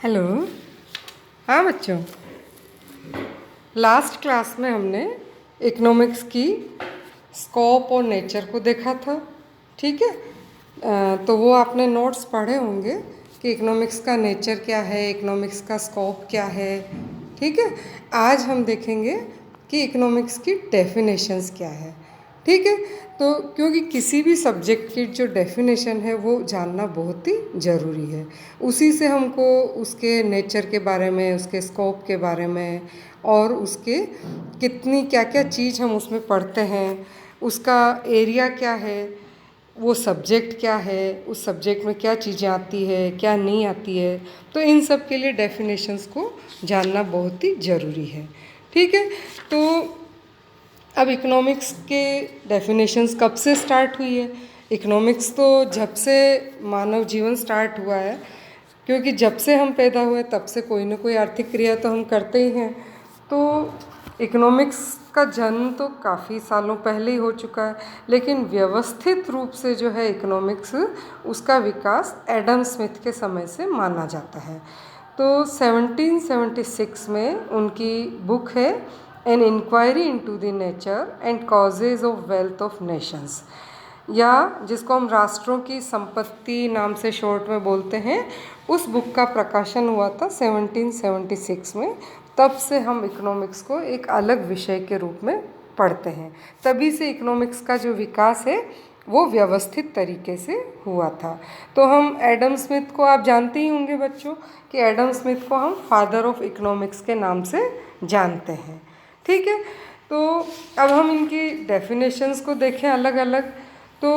Hello. हाँ बच्चों, last class में हमने इकोनॉमिक्स की स्कोप और नेचर को देखा था। ठीक है, तो वो आपने नोट्स पढ़े होंगे कि इकोनॉमिक्स का नेचर क्या है, इकोनॉमिक्स का स्कोप क्या है। ठीक है, आज हम देखेंगे कि इकोनॉमिक्स की डेफिनेशंस क्या है। ठीक है, तो क्योंकि किसी भी सब्जेक्ट की जो डेफिनेशन है वो जानना बहुत ही ज़रूरी है। उसी से हमको उसके नेचर के बारे में, उसके स्कोप के बारे में और उसके कितनी क्या क्या चीज़ हम उसमें पढ़ते हैं, उसका एरिया क्या है, वो सब्जेक्ट क्या है, उस सब्जेक्ट में क्या चीज़ें आती है, क्या नहीं आती है, तो इन सब के लिए डेफिनेशंस को जानना बहुत ही ज़रूरी है। ठीक है, तो अब इकोनॉमिक्स के डेफिनेशंस कब से स्टार्ट हुई है? इकोनॉमिक्स तो जब से मानव जीवन स्टार्ट हुआ है, क्योंकि जब से हम पैदा हुए तब से कोई ना कोई आर्थिक क्रिया तो हम करते ही हैं। तो इकोनॉमिक्स का जन्म तो काफ़ी सालों पहले ही हो चुका है, लेकिन व्यवस्थित रूप से जो है इकोनॉमिक्स, उसका विकास एडम स्मिथ के समय से माना जाता है। तो 1776 में उनकी बुक है an inquiry into the nature and causes of wealth of nations, या जिसको हम राष्ट्रों की संपत्ति नाम से शॉर्ट में बोलते हैं, उस बुक का प्रकाशन हुआ था 1776 में। तब से हम इकोनॉमिक्स को एक अलग विषय के रूप में पढ़ते हैं। तभी से इकोनॉमिक्स का जो विकास है वो व्यवस्थित तरीके से हुआ था। तो हम एडम स्मिथ को आप जानते ही होंगे बच्चों कि एडम स्मिथ को हम फादर ऑफ इकोनॉमिक्स के नाम से जानते हैं। ठीक है, तो अब हम इनकी डेफिनेशंस को देखें अलग अलग। तो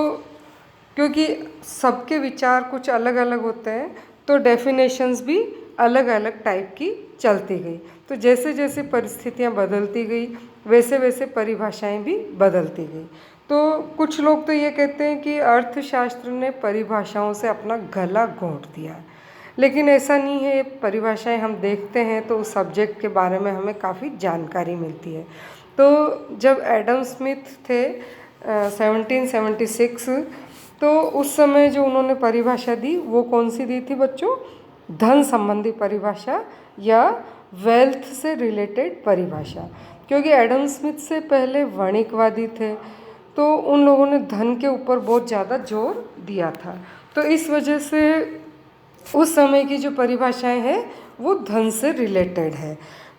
क्योंकि सबके विचार कुछ अलग अलग होते हैं, तो डेफिनेशंस भी अलग अलग टाइप की चलती गई। तो जैसे जैसे परिस्थितियाँ बदलती गई वैसे वैसे परिभाषाएं भी बदलती गई। तो कुछ लोग तो ये कहते हैं कि अर्थशास्त्र ने परिभाषाओं से अपना गला घोंट दिया, लेकिन ऐसा नहीं है। परिभाषाएं हम देखते हैं तो उस सब्जेक्ट के बारे में हमें काफ़ी जानकारी मिलती है। तो जब एडम स्मिथ थे 1776, तो उस समय जो उन्होंने परिभाषा दी वो कौन सी दी थी बच्चों? धन संबंधी परिभाषा या वेल्थ से रिलेटेड परिभाषा। क्योंकि एडम स्मिथ से पहले वणिकवादी थे, तो उन लोगों ने धन के ऊपर बहुत ज़्यादा जोर दिया था। तो इस वजह से उस समय की जो परिभाषाएं हैं वो धन से रिलेटेड है।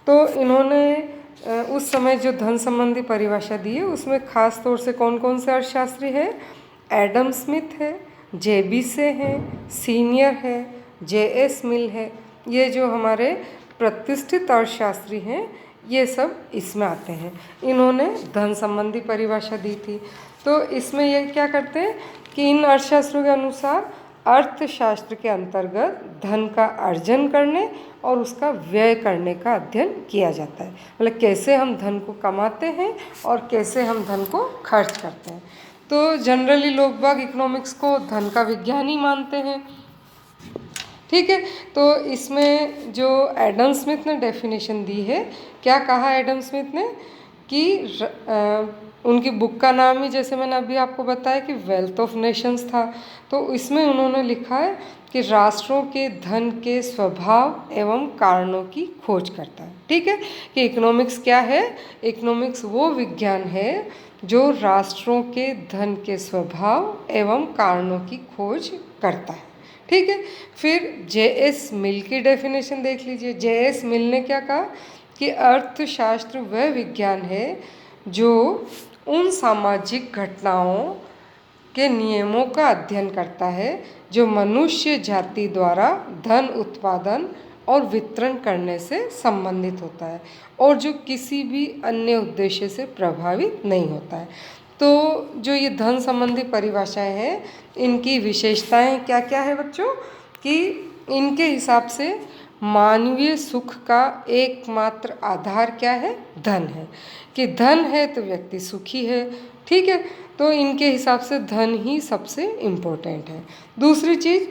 तो इन्होंने उस समय जो धन संबंधी परिभाषा दी है उसमें खास तौर से कौन कौन से अर्थशास्त्री हैं? एडम स्मिथ है, जेबी से हैं, सीनियर है, जेएस मिल है। ये जो हमारे प्रतिष्ठित अर्थशास्त्री हैं ये सब इसमें आते हैं। इन्होंने धन संबंधी परिभाषा दी थी। तो इसमें ये क्या करते हैं कि इन अर्थशास्त्रों के अनुसार अर्थशास्त्र के अंतर्गत धन का अर्जन करने और उसका व्यय करने का अध्ययन किया जाता है। मतलब कैसे हम धन को कमाते हैं और कैसे हम धन को खर्च करते हैं। तो जनरली लोग बाग इकोनॉमिक्स को धन का विज्ञान ही मानते हैं। ठीक है, तो इसमें जो एडम स्मिथ ने डेफिनेशन दी है, क्या कहा एडम स्मिथ ने कि उनकी बुक का नाम ही जैसे मैंने अभी आपको बताया कि वेल्थ ऑफ नेशंस था। तो इसमें उन्होंने लिखा है कि राष्ट्रों के धन के स्वभाव एवं कारणों की खोज करता है। ठीक है, कि इकोनॉमिक्स क्या है? इकोनॉमिक्स वो विज्ञान है जो राष्ट्रों के धन के स्वभाव एवं कारणों की खोज करता है। ठीक है, फिर जेएस मिल की डेफिनेशन देख लीजिए। जेएस मिल ने क्या कहा कि अर्थशास्त्र वह विज्ञान है जो उन सामाजिक घटनाओं के नियमों का अध्ययन करता है जो मनुष्य जाति द्वारा धन उत्पादन और वितरण करने से संबंधित होता है और जो किसी भी अन्य उद्देश्य से प्रभावित नहीं होता है। तो जो ये धन संबंधी परिभाषाएं हैं, इनकी विशेषताएं क्या क्या है बच्चों? कि इनके हिसाब से मानवीय सुख का एकमात्र आधार क्या है? धन है। कि धन है तो व्यक्ति सुखी है। ठीक है, तो इनके हिसाब से धन ही सबसे इम्पोर्टेंट है। दूसरी चीज़,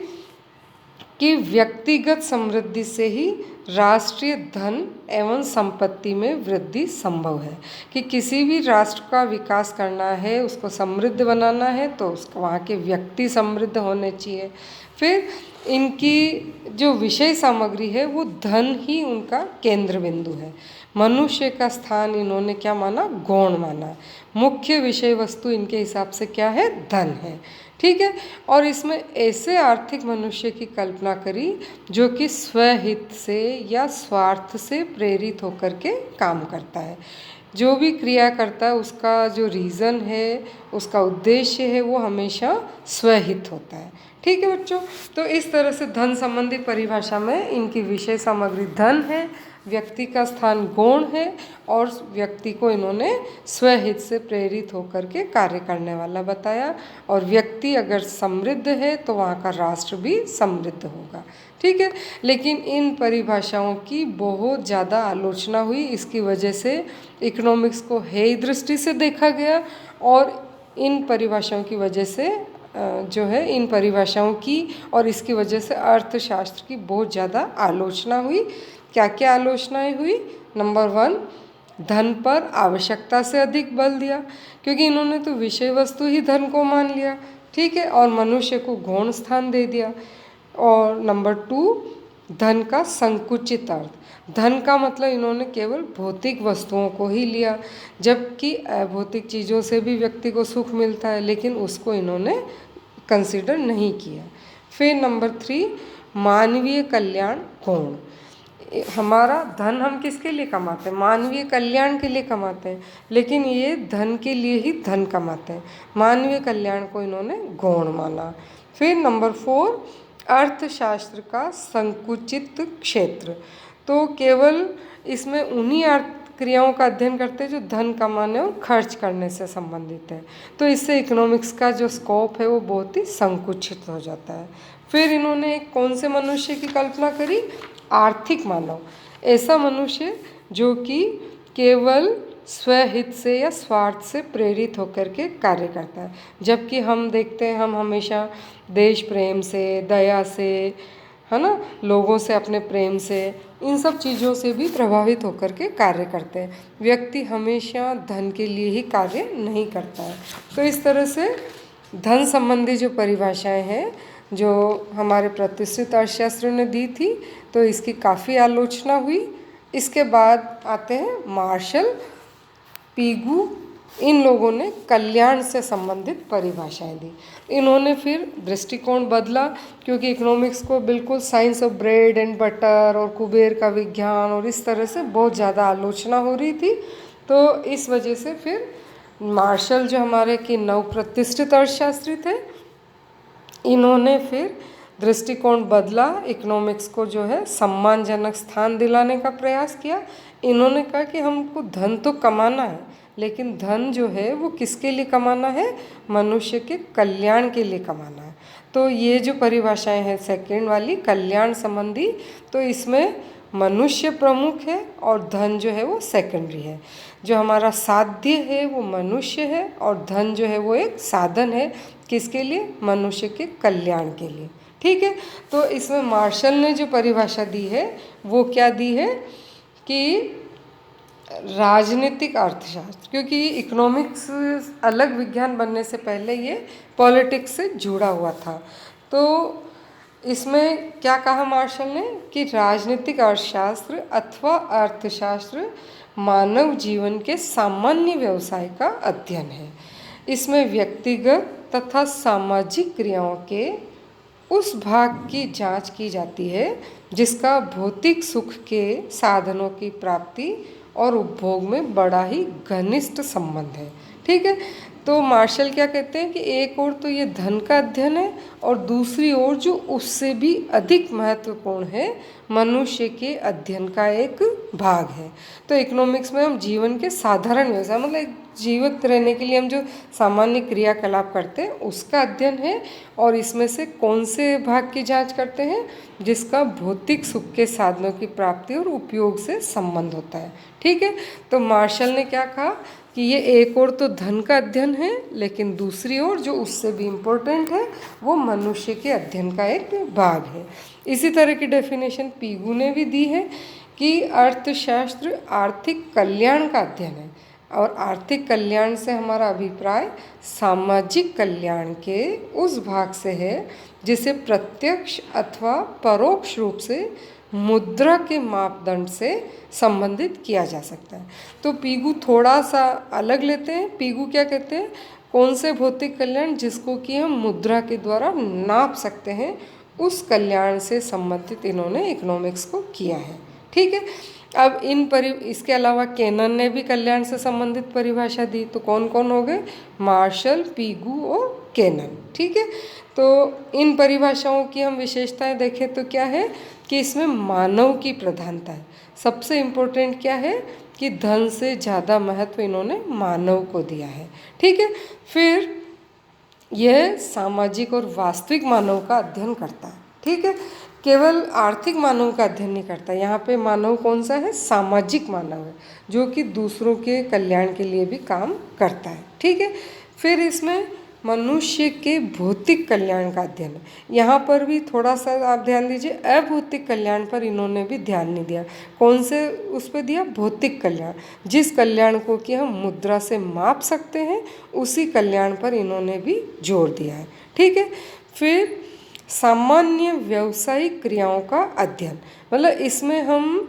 कि व्यक्तिगत समृद्धि से ही राष्ट्रीय धन एवं संपत्ति में वृद्धि संभव है। कि किसी भी राष्ट्र का विकास करना है, उसको समृद्ध बनाना है, तो उसको वहाँ के व्यक्ति समृद्ध होने चाहिए। फिर इनकी जो विषय सामग्री है वो धन ही उनका केंद्र बिंदु है। मनुष्य का स्थान इन्होंने क्या माना? गौण माना। मुख्य विषय वस्तु इनके हिसाब से क्या है? धन है। ठीक है। और इसमें ऐसे आर्थिक मनुष्य की कल्पना करी जो कि स्वहित से या स्वार्थ से प्रेरित होकर के काम करता है। जो भी क्रिया करता है उसका जो रीज़न है, उसका उद्देश्य है, वो हमेशा स्वहित होता है। ठीक है बच्चों, तो इस तरह से धन संबंधी परिभाषा में इनकी विषय सामग्री धन है, व्यक्ति का स्थान गौण है और व्यक्ति को इन्होंने स्वहित से प्रेरित होकर के कार्य करने वाला बताया। और व्यक्ति अगर समृद्ध है तो वहाँ का राष्ट्र भी समृद्ध होगा। ठीक है। लेकिन इन परिभाषाओं की बहुत ज़्यादा आलोचना हुई। इसकी वजह से इकोनॉमिक्स को हेय दृष्टि से देखा गया और इन परिभाषाओं की वजह से जो है इन परिभाषाओं की और इसकी वजह से अर्थशास्त्र की बहुत ज़्यादा आलोचना हुई। क्या क्या आलोचनाएं हुई? नंबर 1, धन पर आवश्यकता से अधिक बल दिया, क्योंकि इन्होंने तो विषय वस्तु ही धन को मान लिया। ठीक है। और मनुष्य को गौण स्थान दे दिया। और नंबर 2, धन का संकुचित अर्थ। धन का मतलब इन्होंने केवल भौतिक वस्तुओं को ही लिया, जबकि अभौतिक चीज़ों से भी व्यक्ति को सुख मिलता है, लेकिन उसको इन्होंने कंसिडर नहीं किया। फिर नंबर 3, मानवीय कल्याण गौण। हमारा धन हम किसके लिए कमाते हैं? मानवीय कल्याण के लिए कमाते हैं, लेकिन ये धन के लिए ही धन कमाते हैं। मानवीय कल्याण को इन्होंने गौण माना। फिर नंबर 4, अर्थशास्त्र का संकुचित क्षेत्र। तो केवल इसमें उन्हीं अर्थ क्रियाओं का अध्ययन करते हैं जो धन कमाने और खर्च करने से संबंधित है। तो इससे इकोनॉमिक्स का जो स्कोप है वो बहुत ही संकुचित हो जाता है। फिर इन्होंने कौन से मनुष्य की कल्पना करी? आर्थिक मानव। ऐसा मनुष्य जो कि केवल स्वहित से या स्वार्थ से प्रेरित होकर के कार्य करता है, जबकि हम देखते हैं हम हमेशा देश प्रेम से, दया से, है ना, लोगों से अपने प्रेम से, इन सब चीज़ों से भी प्रभावित होकर के कार्य करते हैं। व्यक्ति हमेशा धन के लिए ही कार्य नहीं करता है। तो इस तरह से धन संबंधी जो परिभाषाएं हैं जो हमारे प्रतिष्ठित अर्थशास्त्र ने दी थी, तो इसकी काफ़ी आलोचना हुई। इसके बाद आते हैं मार्शल, पीगू, इन लोगों ने कल्याण से संबंधित परिभाषाएं दी। इन्होंने फिर दृष्टिकोण बदला, क्योंकि इकोनॉमिक्स को बिल्कुल science of bread and butter और कुबेर का विज्ञान और इस तरह से बहुत ज़्यादा आलोचना हो रही थी। तो इस वजह से फिर मार्शल जो हमारे की नवप्रतिष्ठित अर्थशास्त्री थे, इन्होंने फिर दृष्टिकोण बदला, इकोनॉमिक्स को जो है सम्मानजनक स्थान दिलाने का प्रयास किया। इन्होंने कहा कि हमको धन तो कमाना है, लेकिन धन जो है वो किसके लिए कमाना है? मनुष्य के कल्याण के लिए कमाना है। तो ये जो परिभाषाएं हैं सेकंड वाली कल्याण संबंधी, तो इसमें मनुष्य प्रमुख है और धन जो है वो सेकेंडरी है। जो हमारा साध्य है वो मनुष्य है और धन जो है वो एक साधन है। किसके लिए? मनुष्य के कल्याण के लिए। ठीक है। तो इसमें मार्शल ने जो परिभाषा दी है वो क्या दी है कि राजनीतिक अर्थशास्त्र, क्योंकि इकोनॉमिक्स अलग विज्ञान बनने से पहले ये पॉलिटिक्स से जुड़ा हुआ था। तो इसमें क्या कहा मार्शल ने कि राजनीतिक अर्थशास्त्र अथवा अर्थशास्त्र मानव जीवन के सामान्य व्यवसाय का अध्ययन है। इसमें व्यक्तिगत तथा सामाजिक क्रियाओं के उस भाग की जांच की जाती है जिसका भौतिक सुख के साधनों की प्राप्ति और उपभोग में बड़ा ही घनिष्ठ संबंध है। ठीक है। तो मार्शल क्या कहते हैं कि एक ओर तो ये धन का अध्ययन है और दूसरी ओर जो उससे भी अधिक महत्वपूर्ण है मनुष्य के अध्ययन का एक भाग है। तो इकोनॉमिक्स में हम जीवन के साधारण व्यवसाय, मतलब जीवित रहने के लिए हम जो सामान्य क्रियाकलाप करते हैं उसका अध्ययन है, और इसमें से कौन से भाग की जांच करते हैं? जिसका भौतिक सुख के साधनों की प्राप्ति और उपयोग से संबंध होता है। ठीक है। तो मार्शल ने क्या कहा? कि ये एक और तो धन का अध्ययन है, लेकिन दूसरी ओर जो उससे भी इम्पोर्टेंट है वो मनुष्य के अध्ययन का एक भाग है। इसी तरह की डेफिनेशन पीगू ने भी दी है कि अर्थशास्त्र आर्थिक कल्याण का अध्ययन है, और आर्थिक कल्याण से हमारा अभिप्राय सामाजिक कल्याण के उस भाग से है जिसे प्रत्यक्ष अथवा परोक्ष रूप से मुद्रा के मापदंड से संबंधित किया जा सकता है। तो पीगू थोड़ा सा अलग लेते हैं। पीगू क्या कहते हैं, कौन से भौतिक कल्याण जिसको कि हम मुद्रा के द्वारा नाप सकते हैं, उस कल्याण से संबंधित इन्होंने इकोनॉमिक्स को किया है। ठीक है। अब इसके अलावा केनन ने भी कल्याण से संबंधित परिभाषा दी। तो कौन कौन हो गए, मार्शल, पीगू और केनन। ठीक है। तो इन परिभाषाओं की हम विशेषताएं देखें तो क्या है कि इसमें मानव की प्रधानता है। सबसे इम्पोर्टेंट क्या है कि धन से ज़्यादा महत्व इन्होंने मानव को दिया है। ठीक है। फिर यह सामाजिक और वास्तविक मानव का अध्ययन करता है। ठीक है। केवल आर्थिक मानव का अध्ययन नहीं करता। यहाँ पे मानव कौन सा है, सामाजिक मानव है, जो कि दूसरों के कल्याण के लिए भी काम करता है। ठीक है। फिर इसमें मनुष्य के भौतिक कल्याण का अध्ययन है। यहाँ पर भी थोड़ा सा आप ध्यान दीजिए, अभौतिक कल्याण पर इन्होंने भी ध्यान नहीं दिया। कौन से उस पर दिया, भौतिक कल्याण, जिस कल्याण को कि हम मुद्रा से माप सकते हैं, उसी कल्याण पर इन्होंने भी जोर दिया है। ठीक है। फिर सामान्य व्यावसायिक क्रियाओं का अध्ययन, मतलब इसमें हम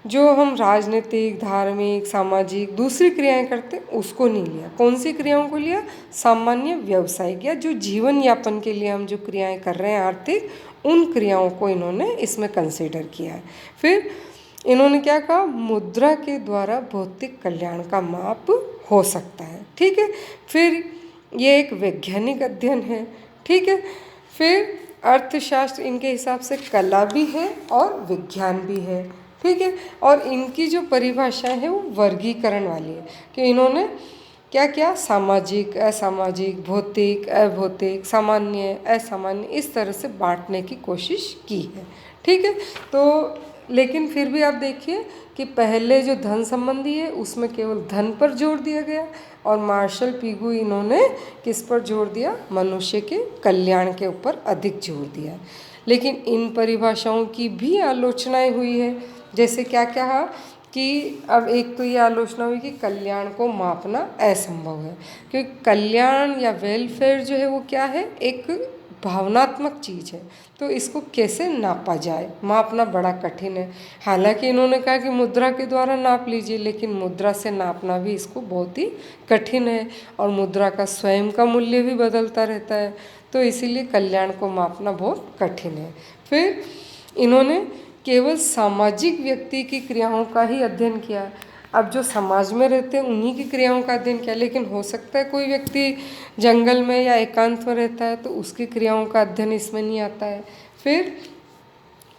राजनीतिक, धार्मिक, सामाजिक दूसरी क्रियाएं करते उसको नहीं लिया। कौन सी क्रियाओं को लिया, सामान्य व्यावसायिक, या जो जीवन यापन के लिए हम जो क्रियाएं कर रहे हैं आर्थिक, उन क्रियाओं को इन्होंने इसमें कंसीडर किया है। फिर इन्होंने क्या कहा, मुद्रा के द्वारा भौतिक कल्याण का माप हो सकता है। ठीक है। फिर ये एक वैज्ञानिक अध्ययन है। ठीक है। फिर अर्थशास्त्र इनके हिसाब से कला भी है और विज्ञान भी है। ठीक है। और इनकी जो परिभाषा है वो वर्गीकरण वाली है कि इन्होंने क्या क्या, सामाजिक, असामाजिक, भौतिक, अभौतिक, सामान्य, असामान्य, इस तरह से बांटने की कोशिश की है। ठीक है। तो लेकिन फिर भी आप देखिए कि पहले जो धन संबंधी है उसमें केवल धन पर जोर दिया गया, और मार्शल, पीगू इन्होंने किस पर जोर दिया, मनुष्य के कल्याण के ऊपर अधिक जोर दिया। लेकिन इन परिभाषाओं की भी आलोचनाएं हुई है। जैसे क्या कहा कि अब एक तो ये आलोचना हुई कि कल्याण को मापना असंभव है, क्योंकि कल्याण या वेलफेयर जो है वो क्या है, एक भावनात्मक चीज़ है, तो इसको कैसे नापा जाए, मापना बड़ा कठिन है। हालांकि इन्होंने कहा कि मुद्रा के द्वारा नाप लीजिए, लेकिन मुद्रा से नापना भी इसको बहुत ही कठिन है, और मुद्रा का स्वयं का मूल्य भी बदलता रहता है, तो इसीलिए कल्याण को मापना बहुत कठिन है। फिर इन्होंने केवल सामाजिक व्यक्ति की क्रियाओं का ही अध्ययन किया। अब जो समाज में रहते हैं उन्हीं की क्रियाओं का अध्ययन किया, लेकिन हो सकता है कोई व्यक्ति जंगल में या एकांत में रहता है तो उसकी क्रियाओं का अध्ययन इसमें नहीं आता है। फिर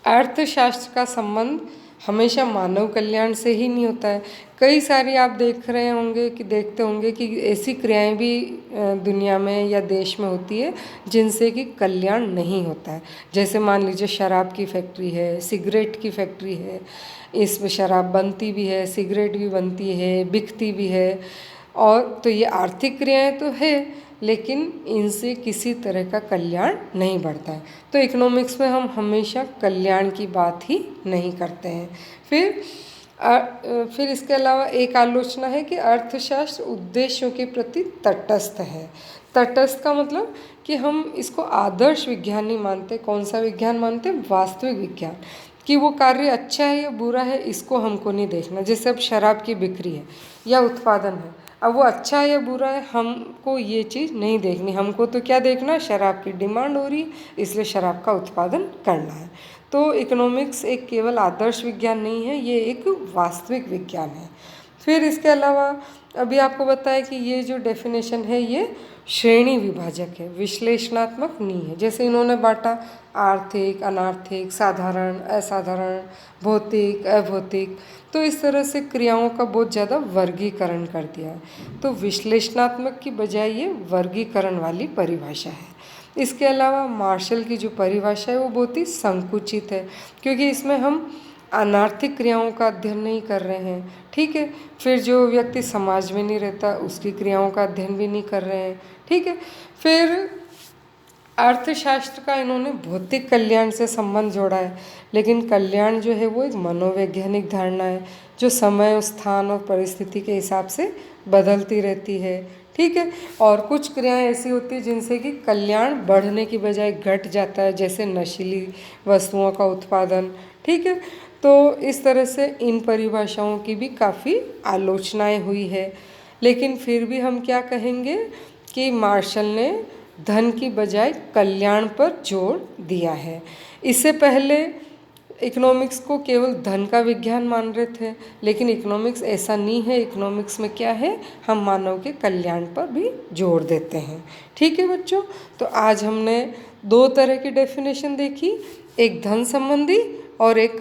अर्थशास्त्र का संबंध हमेशा मानव कल्याण से ही नहीं होता है। कई सारी आप देखते होंगे कि ऐसी क्रियाएं भी दुनिया में या देश में होती है जिनसे कि कल्याण नहीं होता है। जैसे मान लीजिए शराब की फैक्ट्री है, सिगरेट की फैक्ट्री है, इसमें शराब बनती भी है, सिगरेट भी बनती है, बिकती भी है, और तो ये आर्थिक क्रियाएं तो है, लेकिन इनसे किसी तरह का कल्याण नहीं बढ़ता है। तो इकोनॉमिक्स में हम हमेशा कल्याण की बात ही नहीं करते हैं। फिर इसके अलावा एक आलोचना है कि अर्थशास्त्र उद्देश्यों के प्रति तटस्थ है। तटस्थ का मतलब कि हम इसको आदर्श विज्ञान नहीं मानते। कौन सा विज्ञान मानते, वास्तविक विज्ञान, कि वो कार्य अच्छा है या बुरा है इसको हमको नहीं देखना। जैसे अब शराब की बिक्री है या उत्पादन है, अब वो अच्छा है या बुरा है हमको ये चीज़ नहीं देखनी। हमको तो क्या देखना, शराब की डिमांड हो रही है इसलिए शराब का उत्पादन करना है। तो इकोनॉमिक्स एक केवल आदर्श विज्ञान नहीं है, ये एक वास्तविक विज्ञान है। फिर इसके अलावा अभी आपको बताया कि ये जो डेफिनेशन है ये श्रेणी विभाजक है, विश्लेषणात्मक नहीं है। जैसे इन्होंने बांटा आर्थिक, अनार्थिक, साधारण, असाधारण, भौतिक, अभौतिक, तो इस तरह से क्रियाओं का बहुत ज़्यादा वर्गीकरण कर दिया है। तो विश्लेषणात्मक की बजाय ये वर्गीकरण वाली परिभाषा है। इसके अलावा मार्शल की जो परिभाषा है वो बहुत ही संकुचित है, क्योंकि इसमें हम अनार्थिक क्रियाओं का अध्ययन नहीं कर रहे हैं, ठीक है। फिर जो व्यक्ति समाज में नहीं रहता उसकी क्रियाओं का अध्ययन भी नहीं कर रहे हैं, ठीक है। फिर अर्थशास्त्र का इन्होंने भौतिक कल्याण से संबंध जोड़ा है, लेकिन कल्याण जो है वो एक मनोवैज्ञानिक धारणा है जो समय, स्थान और परिस्थिति के हिसाब से बदलती रहती है, ठीक है। और कुछ क्रियाएं ऐसी होती हैं जिनसे कि कल्याण बढ़ने की बजाय घट जाता है, जैसे नशीली वस्तुओं का उत्पादन, ठीक है। तो इस तरह से इन परिभाषाओं की भी काफ़ी आलोचनाएं हुई है, लेकिन फिर भी हम क्या कहेंगे कि मार्शल ने धन की बजाय कल्याण पर जोर दिया है। इससे पहले इकोनॉमिक्स को केवल धन का विज्ञान मान रहे थे, लेकिन इकोनॉमिक्स ऐसा नहीं है। इकोनॉमिक्स में क्या है, हम मानव के कल्याण पर भी जोर देते हैं, ठीक है बच्चों। तो आज हमने दो तरह की डेफिनेशन देखी, एक धन संबंधी और एक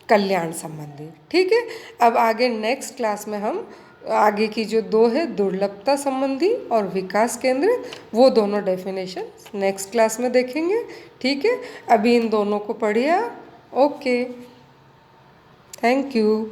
कल्याण संबंधी, ठीक है। अब आगे नेक्स्ट क्लास में हम आगे की जो दो है, दुर्लभता संबंधी और विकास केंद्रित, वो दोनों डेफिनेशन नेक्स्ट क्लास में देखेंगे, ठीक है। अभी इन दोनों को पढ़िए आप। Okay, thank you.